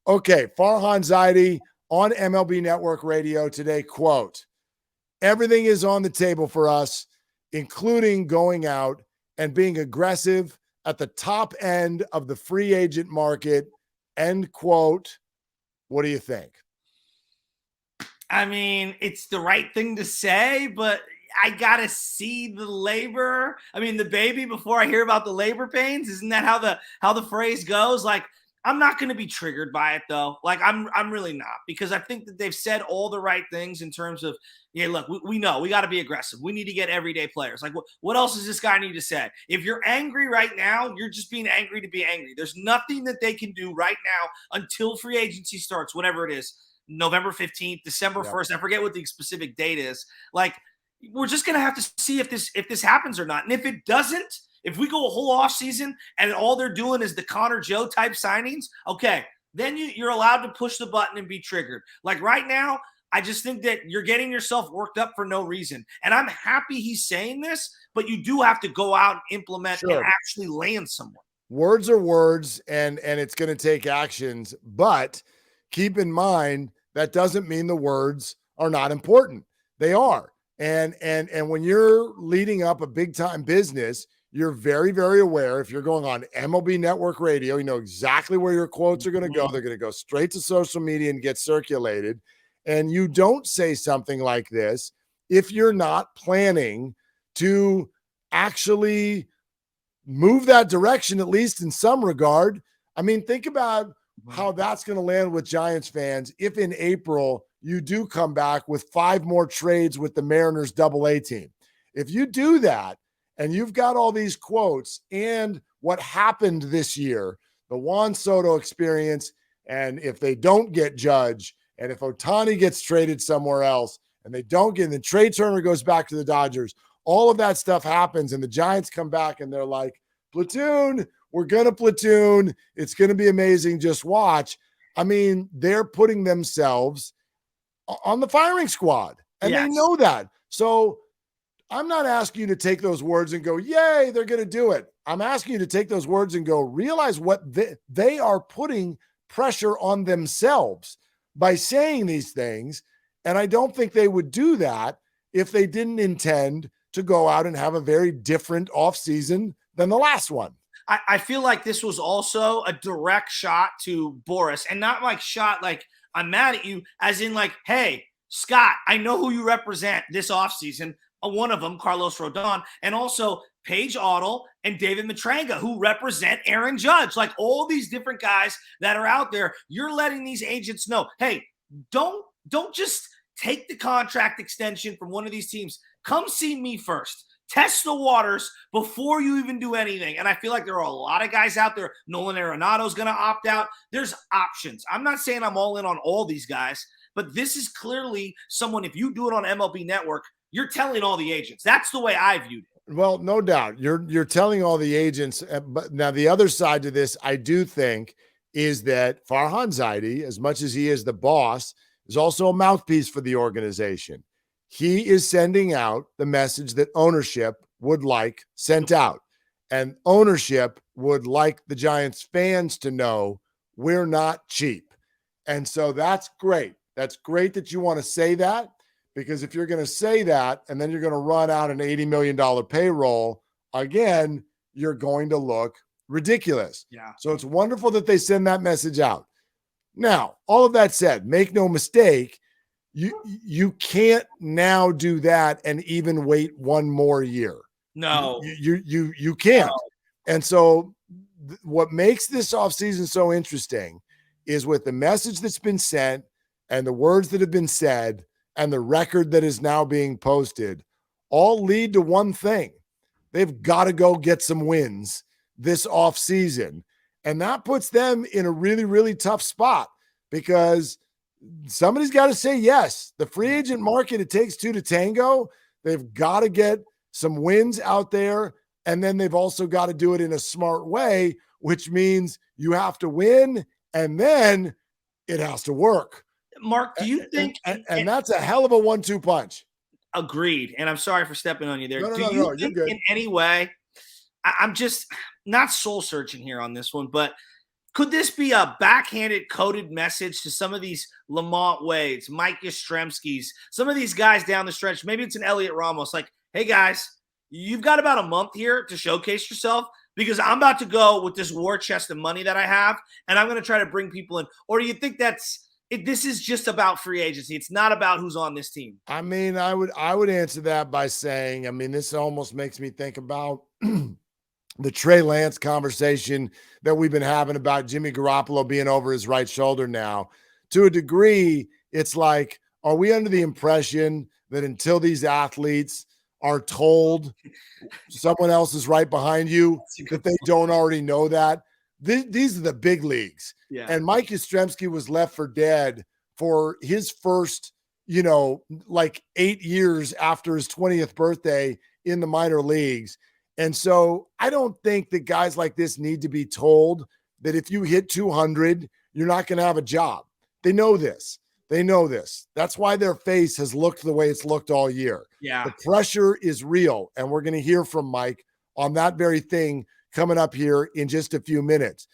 Okay, Farhan Zaidi on MLB Network Radio today, quote, everything is on the table for us, including going out and being aggressive at the top end of the free agent market, end quote. What do you think? I mean, it's the right thing to say, but I gotta see the labor. I mean, the baby before I hear about the labor pains. Isn't that how the phrase goes? Like, I'm not going to be triggered by it though. Like, I'm really not, because I think that they've said all the right things in terms of, yeah, look, we know we got to be aggressive. We need to get everyday players. Like, what else does this guy need to say? If you're angry right now, you're just being angry to be angry. There's nothing that they can do right now until free agency starts, whatever it is. November 15th, December 1st. I forget what the specific date is. Like, we're just going to have to see if this happens or not. And if it doesn't, if we go a whole off season and all they're doing is the Connor Joe type signings, okay, then you're allowed to push the button and be triggered. Like right now, I just think that you're getting yourself worked up for no reason. And I'm happy he's saying this, but you do have to go out and implement and actually land someone. Words are words, and it's going to take actions, but keep in mind that doesn't mean the words are not important. They are. And when you're leading up a big time business, you're very, very aware. If you're going on MLB Network Radio, you know exactly where your quotes are going to go. They're going to go straight to social media and get circulated. And you don't say something like this if you're not planning to actually move that direction, at least in some regard. I mean, think about how that's going to land with Giants fans if in April you do come back with 5 more trades with the Mariners AA team. If you do that and you've got all these quotes and what happened this year, the Juan Soto experience, and if they don't get Judge, and if Ohtani gets traded somewhere else and they don't get, and then Trey Turner goes back to the Dodgers, all of that stuff happens and the Giants come back and they're like, platoon, we're going to platoon. It's going to be amazing. Just watch. I mean, they're putting themselves on the firing squad, and they know that. So I'm not asking you to take those words and go, yay, they're going to do it. I'm asking you to take those words and go, realize what they are putting pressure on themselves by saying these things. And I don't think they would do that if they didn't intend to go out and have a very different offseason than the last one. I feel like this was also a direct shot to Boris, and not like shot like I'm mad at you, as in like, hey, Scott, I know who you represent this offseason. One of them, Carlos Rodon, and also Paige Audle and David Matranga, who represent Aaron Judge. Like all these different guys that are out there, you're letting these agents know, hey, don't just take the contract extension from one of these teams. Come see me first. Test the waters before you even do anything. And I feel like there are a lot of guys out there. Nolan Arenado is going to opt out. There's options. I'm not saying I'm all in on all these guys, but this is clearly someone, if you do it on MLB Network, you're telling all the agents. That's the way I viewed it. Well, no doubt. You're telling all the agents. But now the other side to this, I do think, is that Farhan Zaidi, as much as he is the boss, is also a mouthpiece for the organization. He is sending out the message that ownership would like sent out. And ownership would like the Giants fans to know we're not cheap. And so that's great. That's great that you want to say that, because if you're going to say that and then you're going to run out an $80 million payroll, again, you're going to look ridiculous. Yeah. So it's wonderful that they send that message out. Now, all of that said, make no mistake, you can't now do that and even wait one more year. No, you can't. No. And so what makes this offseason so interesting is with the message that's been sent and the words that have been said and the record that is now being posted all lead to one thing. They've got to go get some wins this offseason. And that puts them in a really, really tough spot, because somebody's got to say yes. The free agent market, it takes two to tango. They've got to get some wins out there, and then they've also got to do it in a smart way, which means you have to win, and then it has to work. Mark, do you think – and that's a hell of a 1-2 punch. Agreed, and I'm sorry for stepping on you there. No, do you think in any way – I'm just not soul-searching here on this one, but Could this be a backhanded coded message to some of these Lamont Wades, Mike Yastrzemskis, some of these guys down the stretch? Maybe it's an Elliot Ramos. Like, hey guys, you've got about a month here to showcase yourself because I'm about to go with this war chest of money that I have, and I'm going to try to bring people in. Or do you think this is just about free agency? It's not about who's on this team. I mean, I would answer that by saying, I mean, this almost makes me think about the Trey Lance conversation that we've been having about Jimmy Garoppolo being over his right shoulder now. To a degree, it's like, are we under the impression that until these athletes are told someone else is right behind you, that they don't already know that? These are the big leagues. Yeah. And Mike Yastrzemski was left for dead for his first, like 8 years after his 20th birthday in the minor leagues. And so I don't think that guys like this need to be told that if you hit 200, you're not going to have a job. They know this. They know this. That's why their face has looked the way it's looked all year. Yeah. The pressure is real. And we're going to hear from Mike on that very thing coming up here in just a few minutes.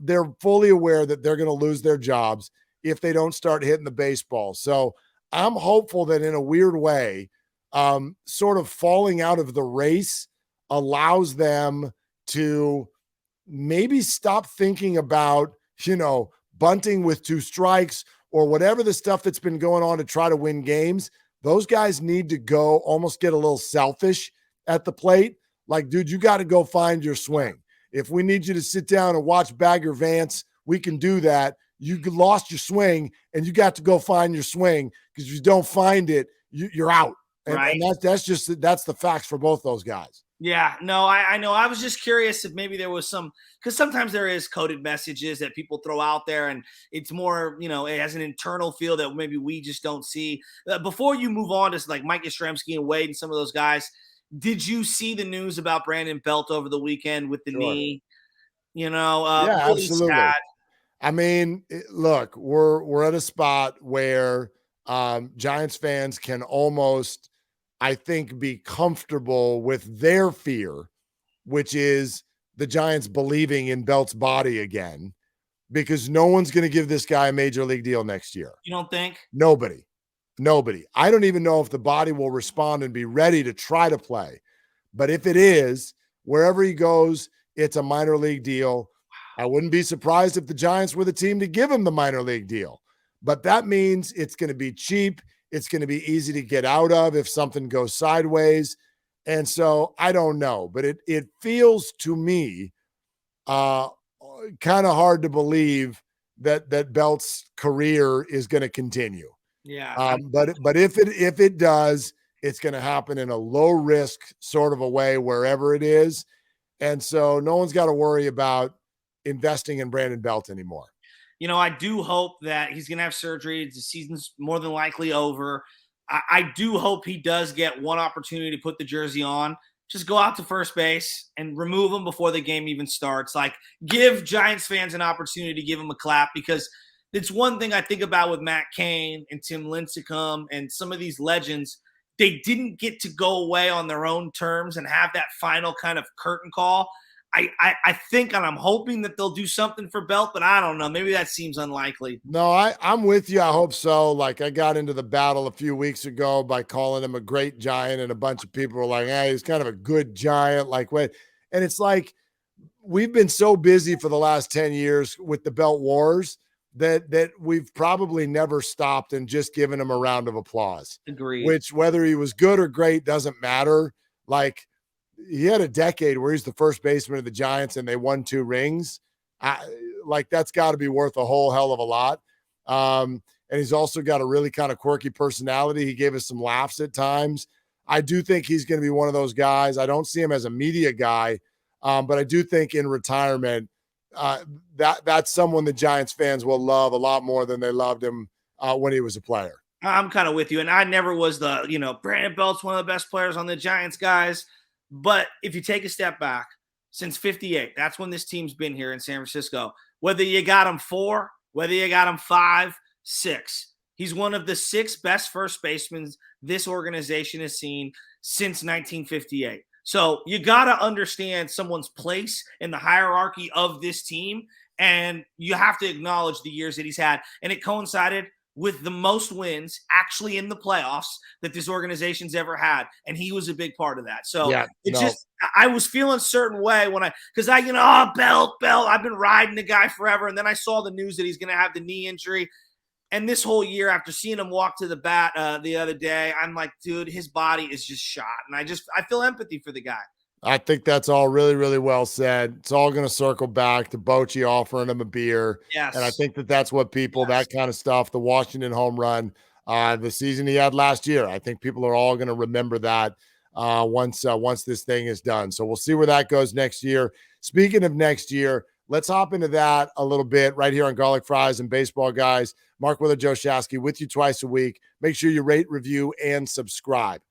They're fully aware that they're going to lose their jobs if they don't start hitting the baseball. So I'm hopeful that in a weird way, sort of falling out of the race allows them to maybe stop thinking about, bunting with 2 strikes or whatever the stuff that's been going on to try to win games. Those guys need to go almost get a little selfish at the plate. Like, dude, you got to go find your swing. If we need you to sit down and watch Bagger Vance, we can do that. You lost your swing and you got to go find your swing, because if you don't find it, you're out. And, right. And that's the facts for both those guys. Yeah, no, I know. I was just curious if maybe there was some, because sometimes there is coded messages that people throw out there, and it's more, it has an internal feel that maybe we just don't see. Before you move on to like Mike Yastrzemski and Wade and some of those guys, did you see the news about Brandon Belt over the weekend with the knee? Yeah, really absolutely. sad. I mean, look, we're at a spot where Giants fans can almost, I think, be comfortable with their fear, which is the Giants believing in Belt's body again, because no one's going to give this guy a major league deal next year. You don't think? Nobody. I don't even know if the body will respond and be ready to try to play. But if it is, wherever he goes, it's a minor league deal. I wouldn't be surprised if the Giants were the team to give him the minor league deal. But that means it's going to be cheap. It's going to be easy to get out of if something goes sideways. And so I don't know, but it feels to me kind of hard to believe that Belt's career is going to continue. Yeah. But if it does, it's going to happen in a low risk sort of a way wherever it is. And so no one's got to worry about investing in Brandon Belt anymore. I do hope that he's going to have surgery. The season's more than likely over. I do hope he does get one opportunity to put the jersey on. Just go out to first base and remove him before the game even starts. Like, give Giants fans an opportunity to give him a clap, because it's one thing I think about with Matt Cain and Tim Lincecum and some of these legends. They didn't get to go away on their own terms and have that final kind of curtain call. I think, and I'm hoping that they'll do something for Belt, but I don't know. Maybe that seems unlikely. No, I'm with you. I hope so. Like, I got into the battle a few weeks ago by calling him a great Giant, and a bunch of people were like, hey, he's kind of a good Giant. Like, what? And it's like, we've been so busy for the last 10 years with the Belt Wars that we've probably never stopped and just given him a round of applause. Agreed. Which, whether he was good or great, doesn't matter. Like, he had a decade where he's the first baseman of the Giants and they won 2 rings. Like, that's got to be worth a whole hell of a lot. And he's also got a really kind of quirky personality. He gave us some laughs at times. I do think he's going to be one of those guys. I don't see him as a media guy, but I do think in retirement, that's someone the Giants fans will love a lot more than they loved him when he was a player. I'm kind of with you. And I never was Brandon Belt's one of the best players on the Giants, guys. But if you take a step back, since 58, that's when this team's been here in San Francisco. Whether you got him 4, whether you got him 5, 6, he's one of the 6 best first basemen this organization has seen since 1958. So you got to understand someone's place in the hierarchy of this team. And you have to acknowledge the years that he's had. And it coincided with the most wins actually in the playoffs that this organization's ever had. And he was a big part of that. So I was feeling a certain way because Belt, I've been riding the guy forever. And then I saw the news that he's going to have the knee injury. And this whole year, after seeing him walk to the bat the other day, I'm like, dude, his body is just shot. And I feel empathy for the guy. I think that's all really, really well said. It's all going to circle back to Bochy offering him a beer. Yes. And I think that's what people, that kind of stuff, the Washington home run, the season he had last year, I think people are all going to remember that once this thing is done. So we'll see where that goes next year. Speaking of next year, let's hop into that a little bit right here on Garlic Fries and Baseball Guys. Mark Willard, Joe Shasky with you twice a week. Make sure you rate, review, and subscribe.